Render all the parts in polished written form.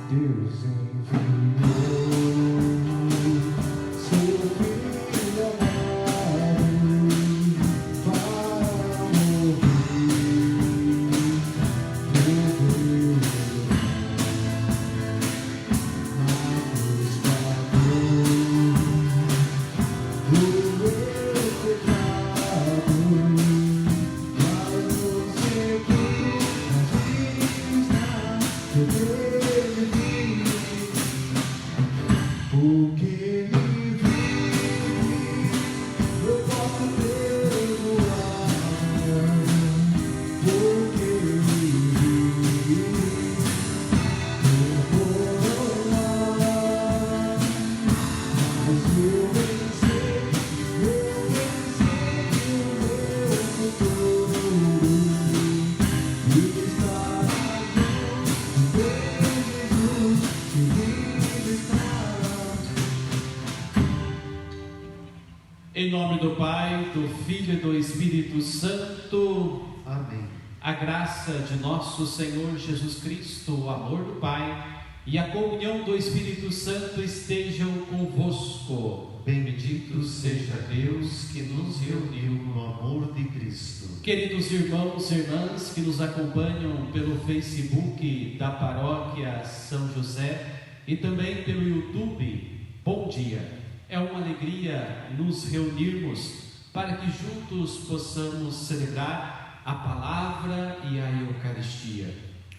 Deus enviou seu Filho amado para morrer por Deus. Em nome do Pai, do Filho e do Espírito Santo. Amém. A graça de nosso Senhor Jesus Cristo, o amor do Pai e a comunhão do Espírito Santo estejam convosco. Bendito seja Deus que nos reuniu no amor de Cristo. Queridos irmãos e irmãs que nos acompanham pelo Facebook da Paróquia São José e também pelo YouTube, bom dia. É uma alegria nos reunirmos para que juntos possamos celebrar a palavra e a Eucaristia.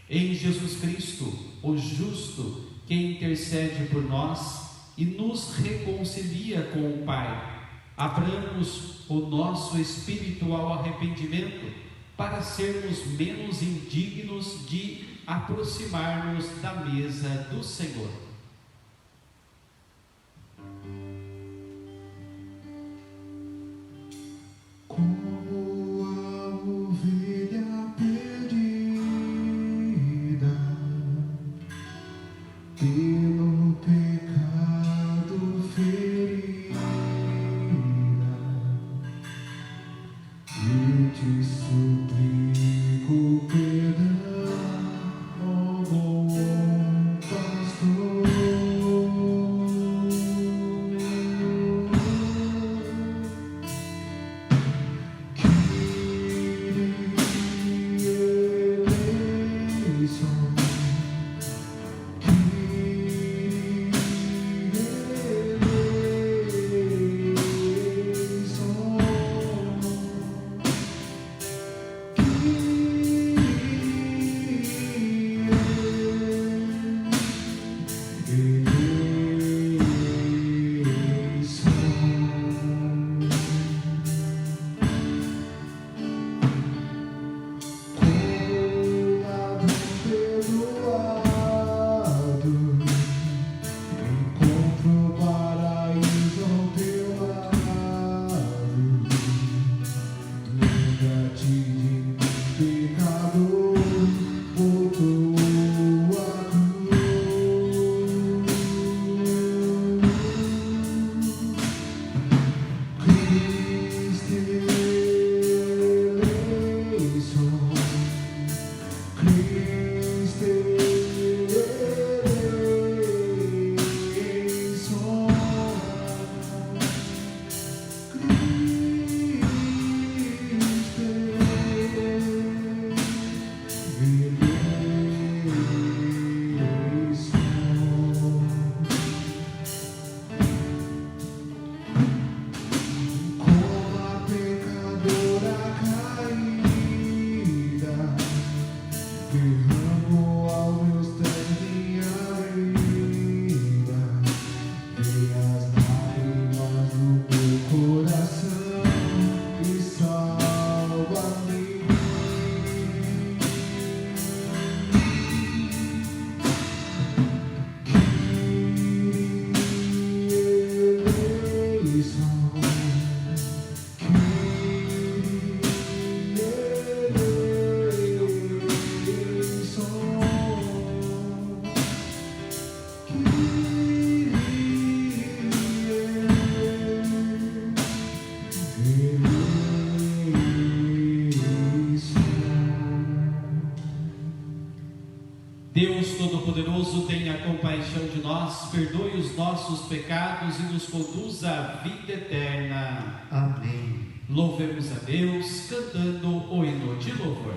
Em Jesus Cristo, o justo, que intercede por nós e nos reconcilia com o Pai, abramos o nosso espírito ao arrependimento para sermos menos indignos de aproximar-nos da mesa do Senhor. Como a ovelha perdida, pelo pecado ferida, eu te suplico perdão, ó bom pastor. Todo-Poderoso, tenha compaixão de nós, perdoe os nossos pecados e nos conduza à vida eterna. Amém. Louvemos a Deus cantando o hino de louvor.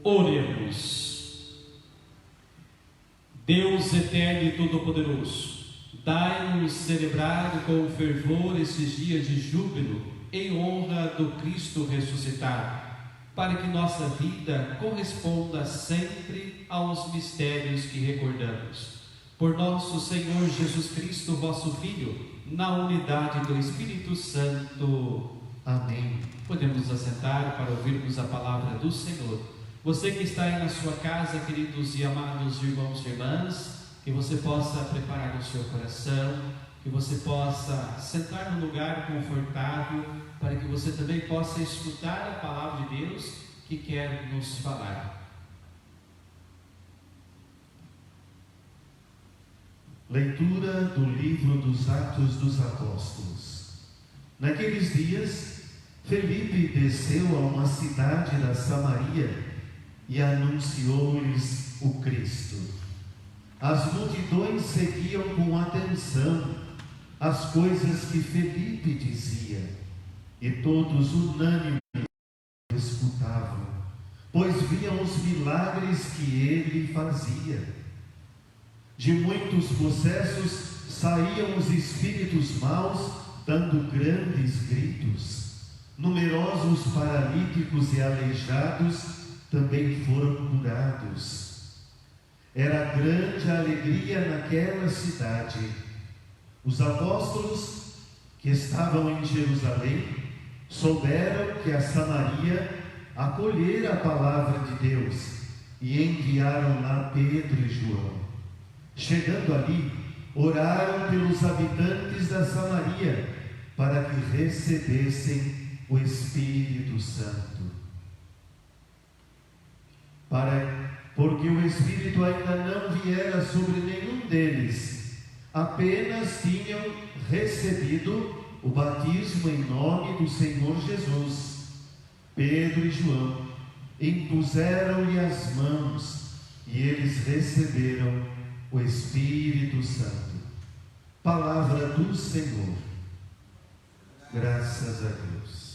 Oremos. Deus eterno e todo-poderoso, dai-nos celebrar com fervor esses dias de júbilo em honra do Cristo ressuscitado, para que nossa vida corresponda sempre aos mistérios que recordamos. Por nosso Senhor Jesus Cristo, vosso Filho, na unidade do Espírito Santo. Amém. Podemos assentar para ouvirmos a palavra do Senhor. Você que está aí na sua casa, queridos e amados irmãos e irmãs, que você possa preparar o seu coração, que você possa sentar num lugar confortável, para que você também possa escutar a palavra de Deus que quer nos falar. Leitura do livro dos Atos dos Apóstolos. Naqueles dias, Felipe desceu a uma cidade da Samaria e anunciou-lhes o Cristo. As multidões seguiam com atenção as coisas que Felipe dizia, e todos unânimes escutavam, pois viam os milagres que ele fazia. De muitos processos saíam os espíritos maus, dando grandes gritos. Numerosos paralíticos e aleijados também foram curados. Era grande a alegria naquela cidade. Os apóstolos que estavam em Jerusalém souberam que a Samaria acolhera a palavra de Deus e enviaram lá Pedro e João. Chegando ali, oraram pelos habitantes da Samaria para que recebessem o Espírito Santo. Porque o Espírito ainda não viera sobre nenhum deles, apenas tinham recebido o batismo em nome do Senhor Jesus. Pedro e João impuseram-lhe as mãos e eles receberam o Espírito Santo. Palavra do Senhor. Graças a Deus.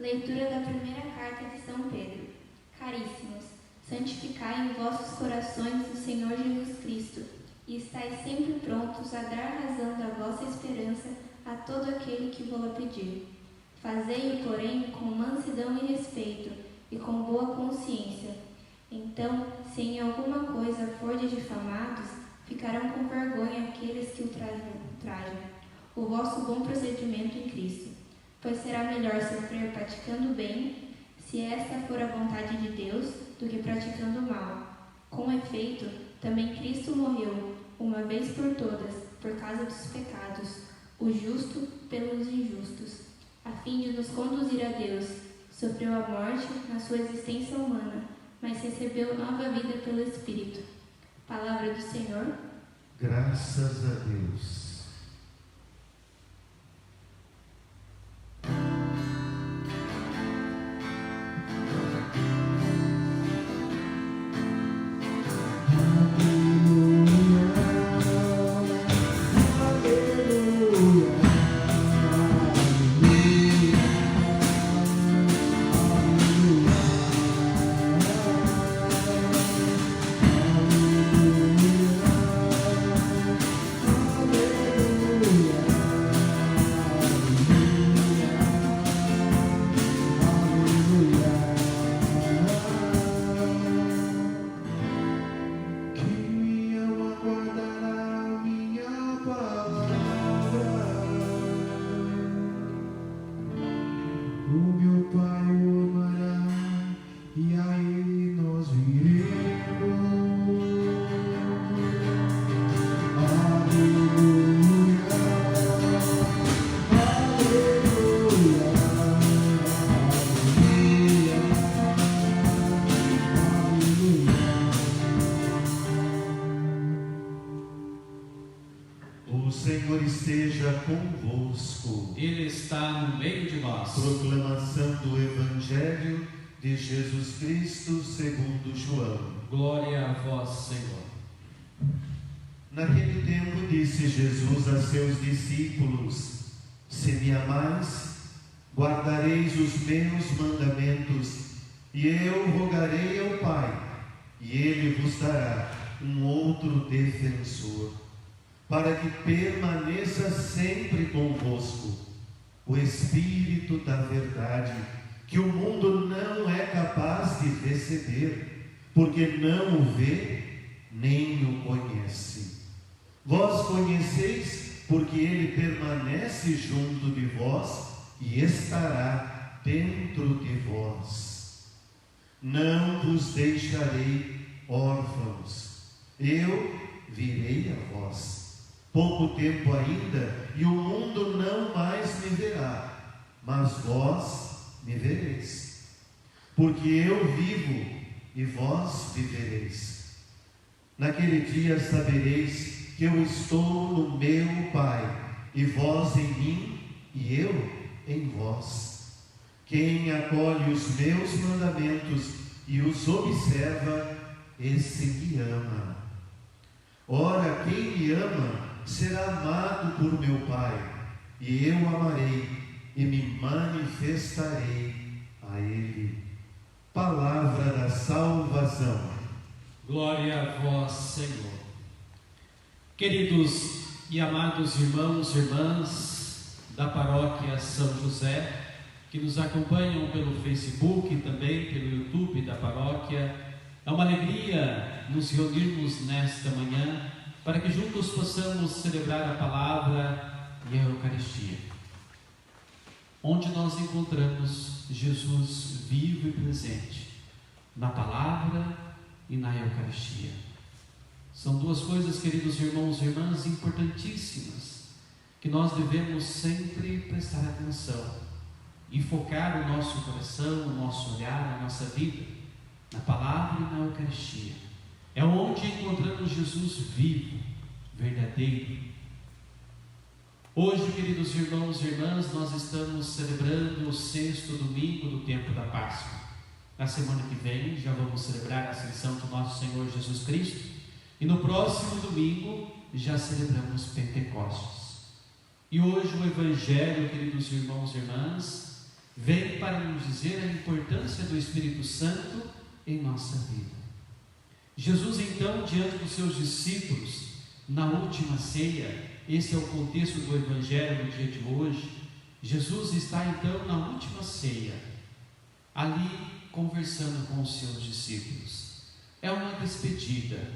Leitura da primeira carta de São Pedro. Caríssimos, santificai em vossos corações o Senhor Jesus Cristo, e estáis sempre prontos a dar razão da vossa esperança a todo aquele que vô-la pedir. Fazei-o, porém, com mansidão e respeito, e com boa consciência. Então, se em alguma coisa fordes difamados, ficarão com vergonha aqueles que o trajam, o vosso bom procedimento em Cristo. Pois será melhor sofrer praticando o bem, se esta for a vontade de Deus, do que praticando o mal. Com efeito, também Cristo morreu, uma vez por todas, por causa dos pecados, o justo pelos injustos, a fim de nos conduzir a Deus. Sofreu a morte na sua existência humana, mas recebeu nova vida pelo Espírito. Palavra do Senhor. Graças a Deus. O Senhor esteja convosco. Ele está no meio de nós. Proclamação do Evangelho de Jesus Cristo segundo João. Glória a vós, Senhor. Naquele tempo disse Jesus a seus discípulos: Se me amais, guardareis os meus mandamentos, e eu rogarei ao Pai, e Ele vos dará um outro defensor, para que permaneça sempre convosco, o Espírito da verdade, que o mundo não é capaz de receber, porque não o vê, nem o conhece. Vós conheceis, porque ele permanece junto de vós e estará dentro de vós. Não vos deixarei órfãos, eu virei a vós. Pouco tempo ainda, e o mundo não mais me verá, mas vós me vereis. Porque eu vivo, e vós vivereis. Naquele dia sabereis que eu estou no meu Pai, e vós em mim, e eu em vós. Quem acolhe os meus mandamentos e os observa, esse me ama. Ora, quem me ama será amado por meu Pai, e eu amarei e me manifestarei a Ele. Palavra da salvação. Glória a vós, Senhor. Queridos e amados irmãos e irmãs da paróquia São José, que nos acompanham pelo Facebook e também pelo YouTube da paróquia, é uma alegria nos reunirmos nesta manhã para que juntos possamos celebrar a palavra e a Eucaristia, onde nós encontramos Jesus vivo e presente, na palavra e na Eucaristia. São duas coisas, queridos irmãos e irmãs, importantíssimas, que nós devemos sempre prestar atenção e focar o nosso coração, o nosso olhar, a nossa vida, na palavra e na Eucaristia. É onde encontramos Jesus vivo, verdadeiro. Hoje, queridos irmãos e irmãs, nós estamos celebrando o 6º domingo do tempo da Páscoa. Na semana que vem já vamos celebrar a ascensão do nosso Senhor Jesus Cristo, e no próximo domingo já celebramos Pentecostes. E hoje o Evangelho, queridos irmãos e irmãs, vem para nos dizer a importância do Espírito Santo em nossa vida. Jesus, então, diante dos seus discípulos, na última ceia. Esse é o contexto do Evangelho no dia de hoje. Jesus está então na última ceia, ali conversando com os seus discípulos. É uma despedida,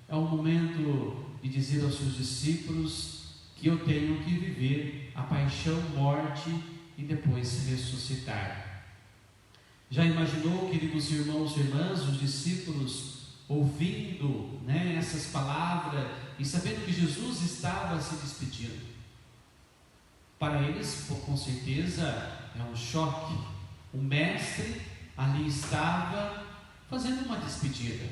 é um momento de dizer aos seus discípulos que eu tenho que viver a paixão, morte e depois ressuscitar. Já imaginou, queridos irmãos e irmãs, os discípulos ouvindo, essas palavras e sabendo que Jesus estava se despedindo? Para eles, com certeza, é um choque. O mestre ali estava fazendo uma despedida,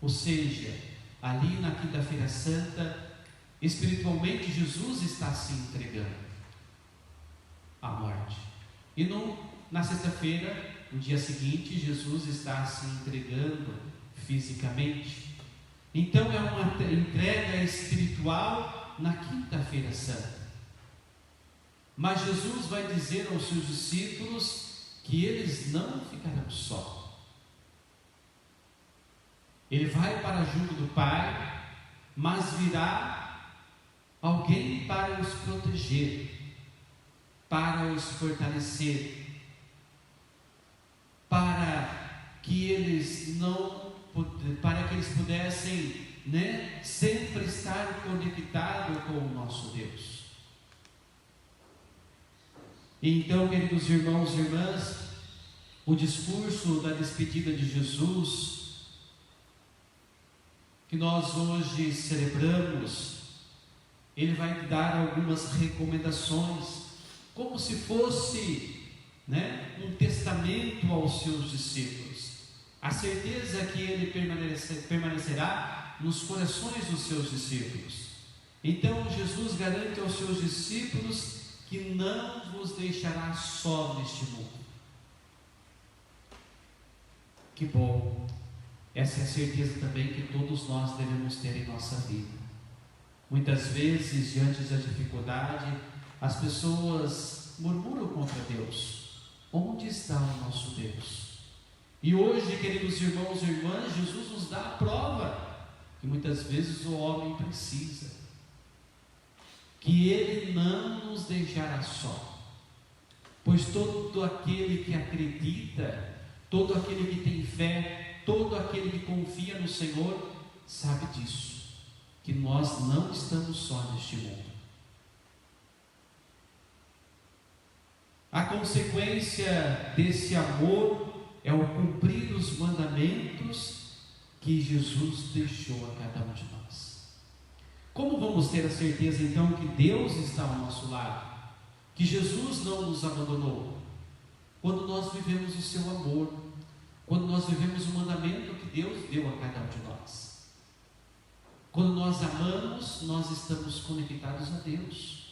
ou seja, ali na quinta-feira santa, espiritualmente Jesus está se entregando à morte. E na sexta-feira, no dia seguinte, Jesus está se entregando fisicamente. Então é uma entrega espiritual na quinta-feira santa. Mas Jesus vai dizer aos seus discípulos que eles não ficarão só. Ele vai para junto do Pai, mas virá alguém para os proteger, para os fortalecer, para que eles pudessem, sempre estar conectados com o nosso Deus. Então, queridos irmãos e irmãs, o discurso da despedida de Jesus, que nós hoje celebramos, ele vai dar algumas recomendações, como se fosse um testamento aos seus discípulos. A certeza que ele permanecerá nos corações dos seus discípulos. Então Jesus garante aos seus discípulos que não vos deixará só neste mundo. Que bom! Essa é a certeza também que todos nós devemos ter em nossa vida. Muitas vezes, diante da dificuldade, as pessoas murmuram contra Deus. Onde está o nosso Deus? E hoje, queridos irmãos e irmãs, Jesus nos dá a prova que muitas vezes o homem precisa, que Ele não nos deixará só, pois todo aquele que acredita, todo aquele que tem fé, todo aquele que confia no Senhor, sabe disso, que nós não estamos só neste mundo. A consequência desse amor é o cumprir os mandamentos que Jesus deixou a cada um de nós. Como vamos ter a certeza então que Deus está ao nosso lado, que Jesus não nos abandonou? Quando nós vivemos o seu amor, quando nós vivemos o mandamento que Deus deu a cada um de nós. Quando nós amamos, nós estamos conectados a Deus.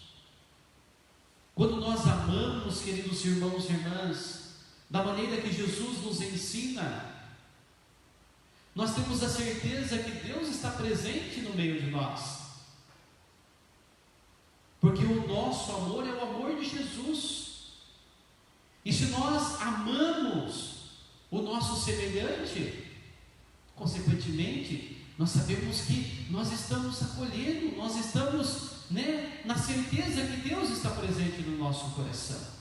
Quando nós amamos, queridos irmãos e irmãs, da maneira que Jesus nos ensina, nós temos a certeza que Deus está presente no meio de nós, porque o nosso amor é o amor de Jesus. E se nós amamos o nosso semelhante, consequentemente, nós sabemos que nós estamos acolhendo, nós estamos na certeza que Deus está presente no nosso coração,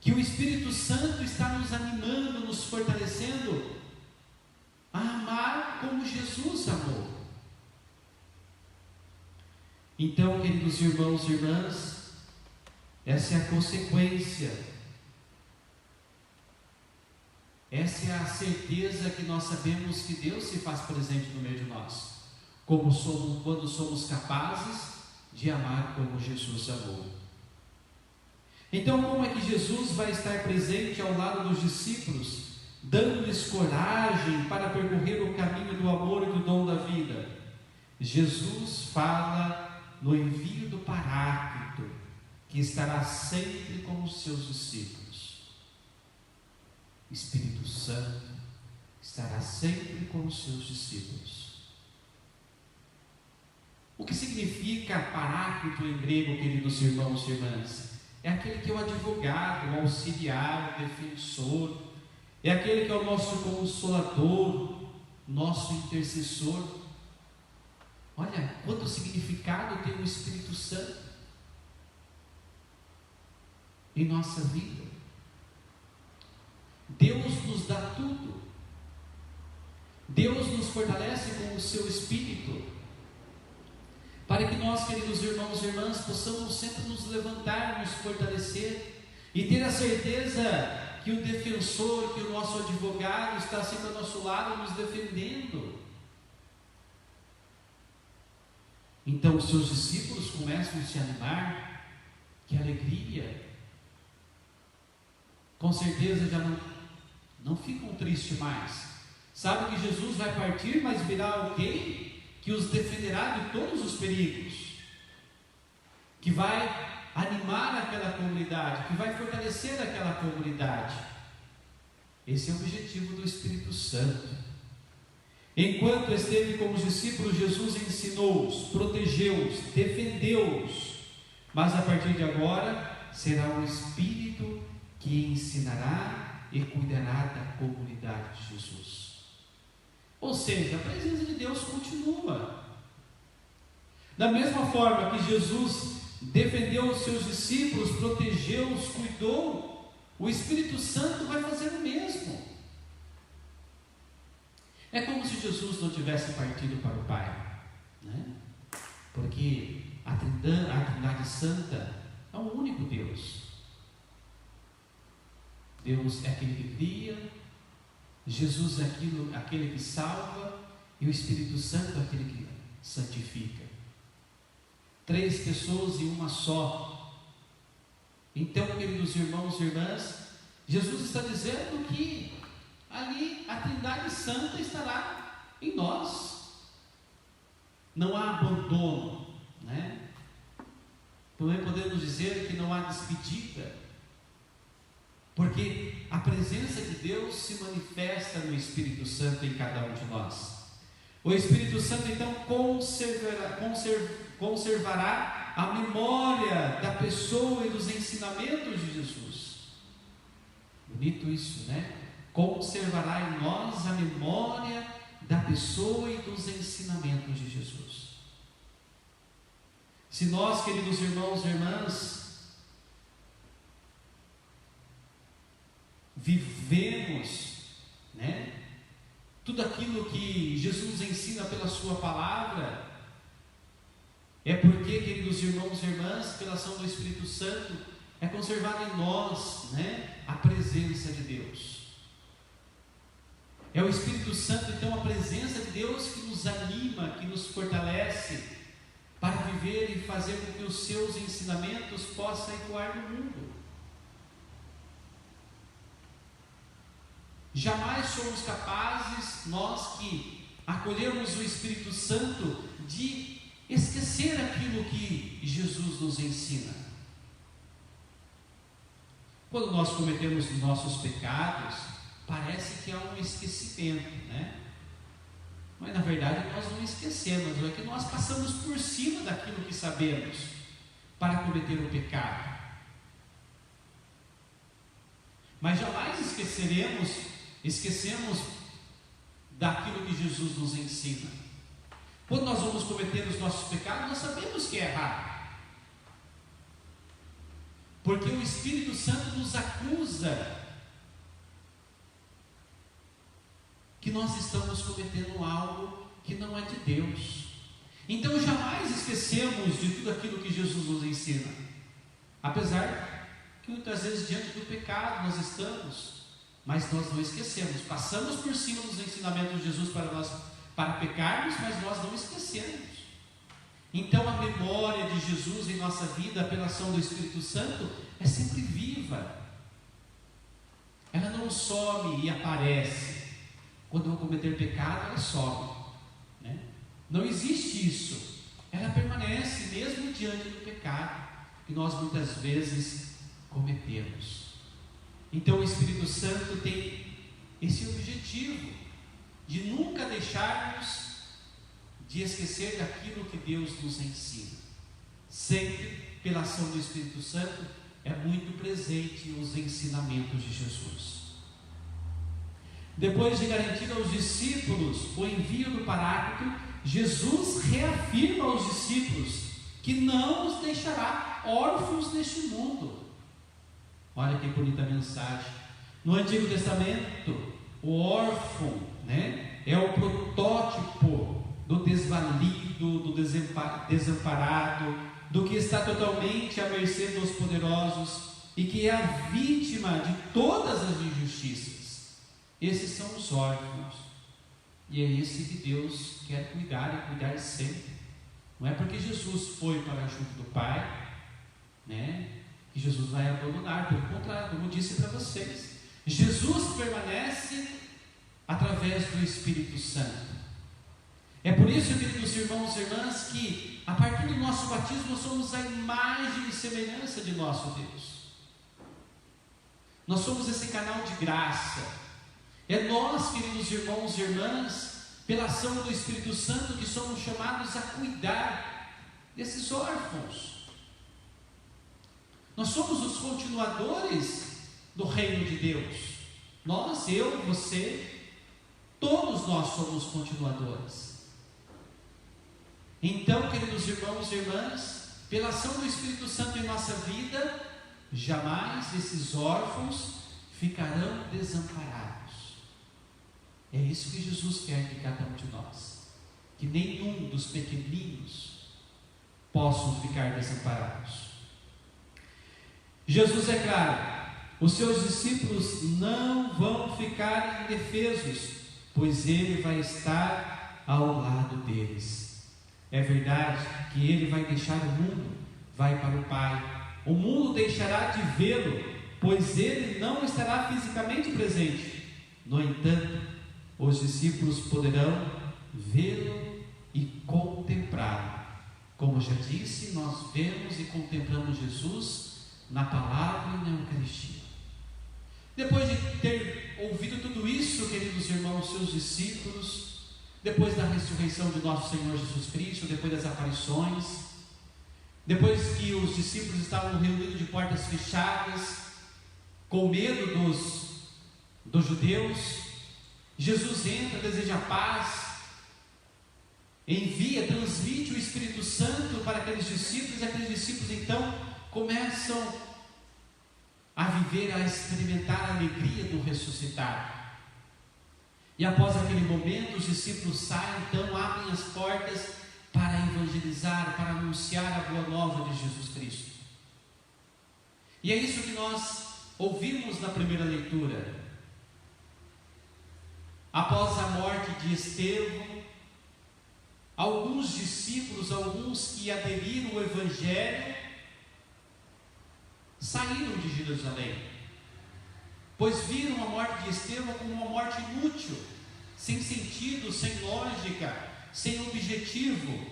que o Espírito Santo está nos animando, nos fortalecendo a amar como Jesus amou. Então, queridos irmãos e irmãs, essa é a consequência, essa é a certeza que nós sabemos que Deus se faz presente no meio de nós, quando somos capazes de amar como Jesus amou. Então, como é que Jesus vai estar presente ao lado dos discípulos, dando-lhes coragem para percorrer o caminho do amor e do dom da vida? Jesus fala no envio do Paráclito, que estará sempre com os seus discípulos. Espírito Santo estará sempre com os seus discípulos. O que significa Paráclito em grego, queridos irmãos e irmãs? É aquele que é o advogado, o auxiliar, o defensor, é aquele que é o nosso consolador, nosso intercessor. Olha quanto significado tem o Espírito Santo em nossa vida. Deus nos dá tudo. Deus nos fortalece com o seu Espírito, para que nós, queridos irmãos e irmãs, possamos sempre nos levantar, nos fortalecer e ter a certeza que o defensor, que o nosso advogado está sempre ao nosso lado, nos defendendo. Então os seus discípulos começam a se animar. Que alegria! Com certeza já não ficam tristes mais. Sabe que Jesus vai partir, mas virá alguém que os defenderá de todos os perigos, que vai animar aquela comunidade, que vai fortalecer aquela comunidade. Esse é o objetivo do Espírito Santo. Enquanto esteve com os discípulos, Jesus ensinou-os, protegeu-os, defendeu-os, mas a partir de agora será o Espírito que ensinará e cuidará da comunidade de Jesus. Ou seja, a presença de Deus continua. Da mesma forma que Jesus defendeu os seus discípulos, protegeu-os, cuidou, o Espírito Santo vai fazer o mesmo. É como se Jesus não tivesse partido para o Pai, né? Porque a Trindade Santa é um único Deus. Deus é aquele que cria, Jesus é aquele que salva, e o Espírito Santo é aquele que santifica. 3 pessoas em uma só. Então, queridos irmãos e irmãs, Jesus está dizendo que ali a Trindade Santa estará em nós. Não há abandono, né? Também podemos dizer que não há despedida, porque a presença de Deus se manifesta no Espírito Santo em cada um de nós. O Espírito Santo então conservará a memória da pessoa e dos ensinamentos de Jesus. Bonito isso, né? Conservará em nós a memória da pessoa e dos ensinamentos de Jesus. Se nós, queridos irmãos e irmãs, vivemos, né, tudo aquilo que Jesus ensina pela sua palavra, é porque, queridos irmãos e irmãs, pela ação do Espírito Santo, é conservada em nós, né, a presença de Deus. É o Espírito Santo, então, a presença de Deus que nos anima, que nos fortalece para viver e fazer com que os seus ensinamentos possam ecoar no mundo. Jamais somos capazes, nós que acolhemos o Espírito Santo, de esquecer aquilo que Jesus nos ensina. Quando nós cometemos os nossos pecados, parece que há um esquecimento, né? Mas na verdade nós não esquecemos, é que nós passamos por cima daquilo que sabemos para cometer o pecado. Mas jamais esquecemos daquilo que Jesus nos ensina. Quando nós vamos cometer os nossos pecados, nós sabemos que é errado, porque o Espírito Santo nos acusa que nós estamos cometendo algo que não é de Deus. Então jamais esquecemos de tudo aquilo que Jesus nos ensina, apesar que muitas vezes diante do pecado nós estamos, mas nós não esquecemos, passamos por cima dos ensinamentos de Jesus para pecarmos, mas nós não esquecemos. Então a memória de Jesus em nossa vida, pela ação do Espírito Santo, é sempre viva. Ela não some e aparece. Quando eu cometer pecado, ela some, né? Não existe isso. Ela permanece mesmo diante do pecado que nós muitas vezes cometemos. Então o Espírito Santo tem esse objetivo de nunca deixarmos de esquecer daquilo que Deus nos ensina. Sempre, pela ação do Espírito Santo, é muito presente os ensinamentos de Jesus. Depois de garantir aos discípulos o envio do Paráclito, Jesus reafirma aos discípulos que não os deixará órfãos neste mundo. Olha que bonita mensagem. No Antigo Testamento, o órfão, é o protótipo do desvalido, do desamparado, do que está totalmente à mercê dos poderosos e que é a vítima de todas as injustiças. Esses são os órfãos, e é esse que Deus quer cuidar e cuidar sempre. Não é porque Jesus foi para junto do Pai, que Jesus vai abandonar. Pelo contrário, como eu disse para vocês, Jesus permanece através do Espírito Santo. É por isso, queridos irmãos e irmãs, que a partir do nosso batismo nós somos a imagem e semelhança de nosso Deus. Nós somos esse canal de graça. É nós, queridos irmãos e irmãs, pela ação do Espírito Santo, que somos chamados a cuidar desses órfãos. Nós somos os continuadores do reino de Deus. Nós, eu, você, todos nós somos continuadores. Então, queridos irmãos e irmãs, pela ação do Espírito Santo em nossa vida, jamais esses órfãos ficarão desamparados. É isso que Jesus quer de cada um de nós, que nenhum dos pequeninos possam ficar desamparados. Jesus é claro, os seus discípulos não vão ficar indefesos, pois Ele vai estar ao lado deles. É verdade que Ele vai deixar o mundo, vai para o Pai. O mundo deixará de vê-lo, pois Ele não estará fisicamente presente. No entanto, os discípulos poderão vê-lo e contemplá-lo. Como já disse, nós vemos e contemplamos Jesus na palavra e na Eucaristia. Depois de ter ouvido tudo isso, queridos irmãos, seus discípulos, depois da ressurreição de nosso Senhor Jesus Cristo, depois das aparições, depois que os discípulos estavam reunidos de portas fechadas, com medo dos judeus, Jesus entra, deseja paz, envia, transmite o Espírito Santo para aqueles discípulos, e aqueles discípulos então começam a viver, a experimentar a alegria do ressuscitado. E após aquele momento, os discípulos saem, então abrem as portas para evangelizar, para anunciar a boa nova de Jesus Cristo. E é isso que nós ouvimos na primeira leitura. Após a morte de Estevão, alguns discípulos, alguns que aderiram ao Evangelho, saíram de Jerusalém, pois viram a morte de Estevão como uma morte inútil, sem sentido, sem lógica, sem objetivo.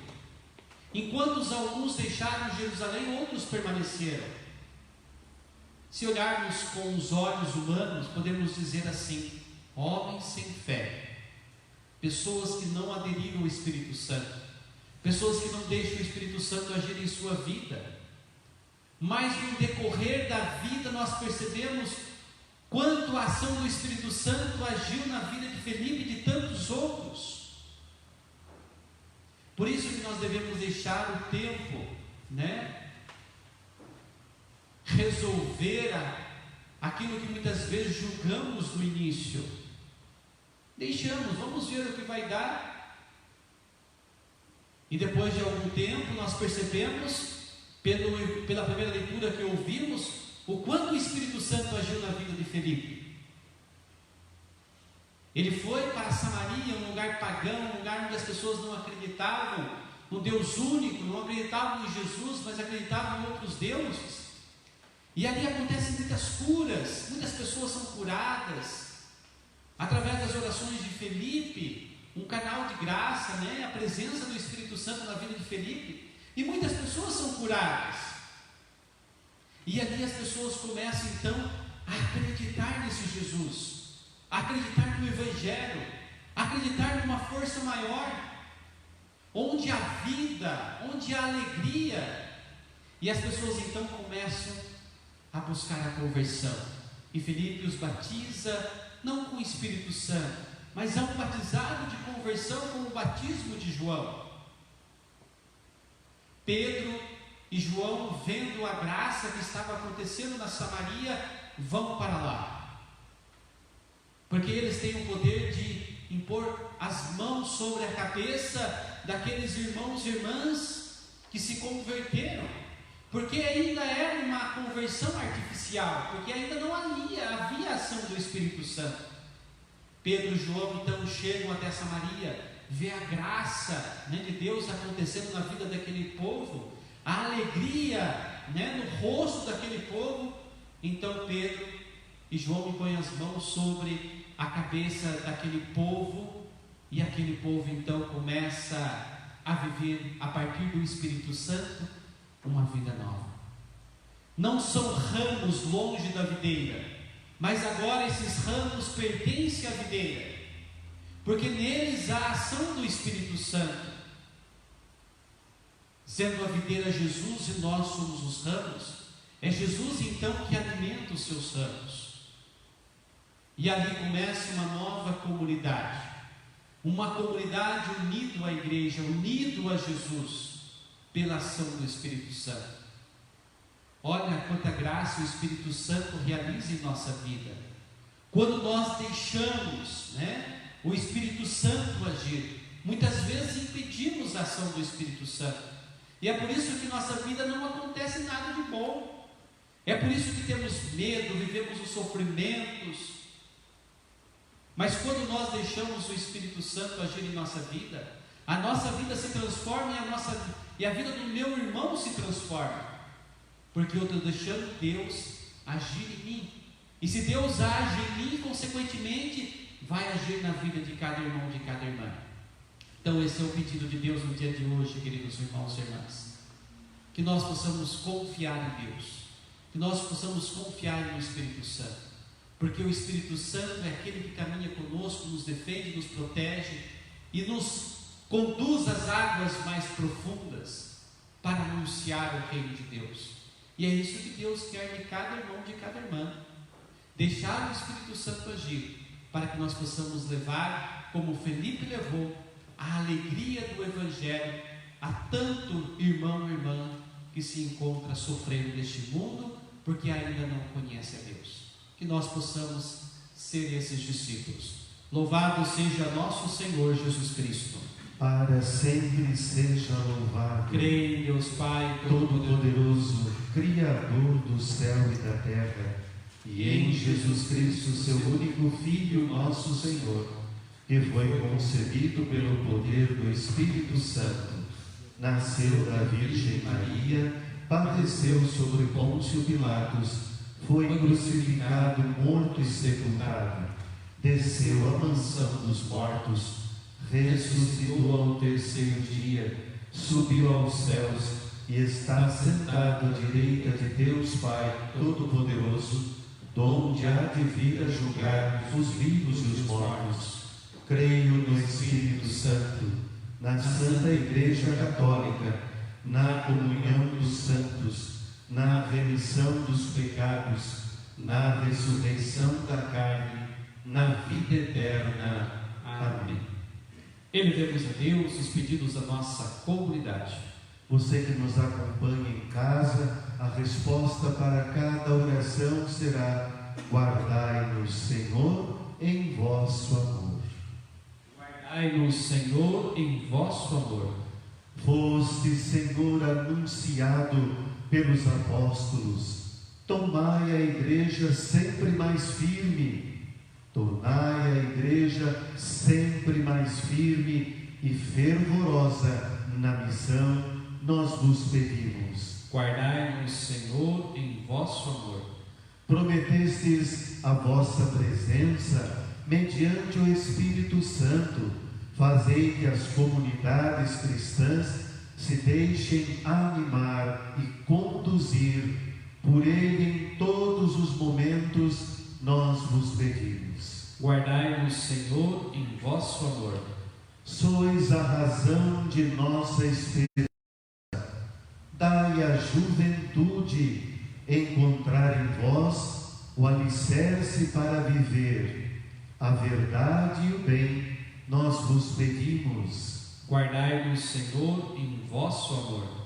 Enquanto alguns deixaram Jerusalém, outros permaneceram. Se olharmos com os olhos humanos, podemos dizer assim: homens sem fé, pessoas que não aderiram ao Espírito Santo, pessoas que não deixam o Espírito Santo agir em sua vida. Mas no decorrer da vida nós percebemos quanto a ação do Espírito Santo agiu na vida de Felipe e de tantos outros. Por isso que nós devemos deixar o tempo, resolver aquilo que muitas vezes julgamos no início. Deixamos, vamos ver o que vai dar. E depois de algum tempo nós percebemos, pela primeira leitura que ouvimos, o quanto o Espírito Santo agiu na vida de Felipe. Ele foi para Samaria, um lugar pagão, um lugar onde as pessoas não acreditavam no Deus único, não acreditavam em Jesus, mas acreditavam em outros deuses. E ali acontecem muitas curas, muitas pessoas são curadas, através das orações de Felipe, um canal de graça, a presença do Espírito Santo na vida de Felipe, e muitas pessoas são curadas. E ali as pessoas começam então a acreditar nesse Jesus, a acreditar no Evangelho, a acreditar numa força maior, onde há vida, onde há alegria. E as pessoas então começam a buscar a conversão. E Felipe os batiza, não com o Espírito Santo, mas é um batizado de conversão como o batismo de João. Pedro e João, vendo a graça que estava acontecendo na Samaria, vão para lá, porque eles têm o poder de impor as mãos sobre a cabeça daqueles irmãos e irmãs que se converteram, porque ainda era uma conversão artificial, porque ainda não havia ação do Espírito Santo. Pedro e João então chegam até Samaria, vê a graça, de Deus acontecendo na vida daquele povo, a alegria, no rosto daquele povo. Então Pedro e João põem as mãos sobre a cabeça daquele povo, e aquele povo então começa a viver, a partir do Espírito Santo, uma vida nova. Não são ramos longe da videira, mas agora esses ramos pertencem à videira, porque neles há a ação do Espírito Santo. Sendo a videira Jesus e nós somos os ramos, é Jesus então que alimenta os seus ramos. E ali começa uma nova comunidade, uma comunidade unida à igreja, unido a Jesus, pela ação do Espírito Santo. Olha quanta graça o Espírito Santo realiza em nossa vida, quando nós deixamos, o Espírito Santo agir. Muitas vezes impedimos a ação do Espírito Santo, e é por isso que nossa vida não acontece nada de bom, é por isso que temos medo, vivemos os sofrimentos. Mas quando nós deixamos o Espírito Santo agir em nossa vida, a nossa vida se transforma e a vida do meu irmão se transforma, porque eu estou deixando Deus agir em mim, e se Deus age em mim, consequentemente vai agir na vida de cada irmão, de cada irmã. Então esse é o pedido de Deus no dia de hoje, queridos irmãos e irmãs, que nós possamos confiar em Deus, que nós possamos confiar no Espírito Santo, porque o Espírito Santo é aquele que caminha conosco, nos defende, nos protege e nos conduz às águas mais profundas para anunciar o reino de Deus. E é isso que Deus quer de cada irmão, de cada irmã, deixar o Espírito Santo agir, para que nós possamos levar, como Felipe levou, a alegria do Evangelho a tanto irmão e irmã que se encontra sofrendo neste mundo, porque ainda não conhece a Deus. Que nós possamos ser esses discípulos. Louvado seja nosso Senhor Jesus Cristo. Para sempre seja louvado. Creio em Deus Pai Todo-Poderoso, Criador do céu e da terra, e em Jesus Cristo, seu único Filho, nosso Senhor, que foi concebido pelo poder do Espírito Santo, nasceu da Virgem Maria, padeceu sobre Pôncio Pilatos, foi crucificado, morto e sepultado, desceu à mansão dos mortos, ressuscitou ao terceiro dia, subiu aos céus e está sentado à direita de Deus Pai Todo-Poderoso, donde há de vir a julgar os vivos e os mortos. Creio no Espírito Santo, na Santa Igreja Católica, na comunhão dos santos, na remissão dos pecados, na ressurreição da carne, na vida eterna. Amém. Elevemos a Deus os pedidos da nossa comunidade. Você que nos acompanha em casa, a resposta para cada oração será: guardai-nos, Senhor, em vosso amor. Guardai-nos, Senhor, em vosso amor. Foste, Senhor, anunciado pelos apóstolos. Tomai a igreja sempre mais firme. Tornai a igreja sempre mais firme e fervorosa na missão, nós vos pedimos. Guardai-nos, Senhor, em vosso amor. Prometestes a vossa presença mediante o Espírito Santo. Fazei que as comunidades cristãs se deixem animar e conduzir por Ele em todos os momentos, nós vos pedimos. Guardai-nos, Senhor, em vosso amor. Sois a razão de nossa esperança. Dai à juventude encontrar em vós o alicerce para viver. a verdade e o bem, nós vos pedimos. Guardai-nos, Senhor, em vosso amor.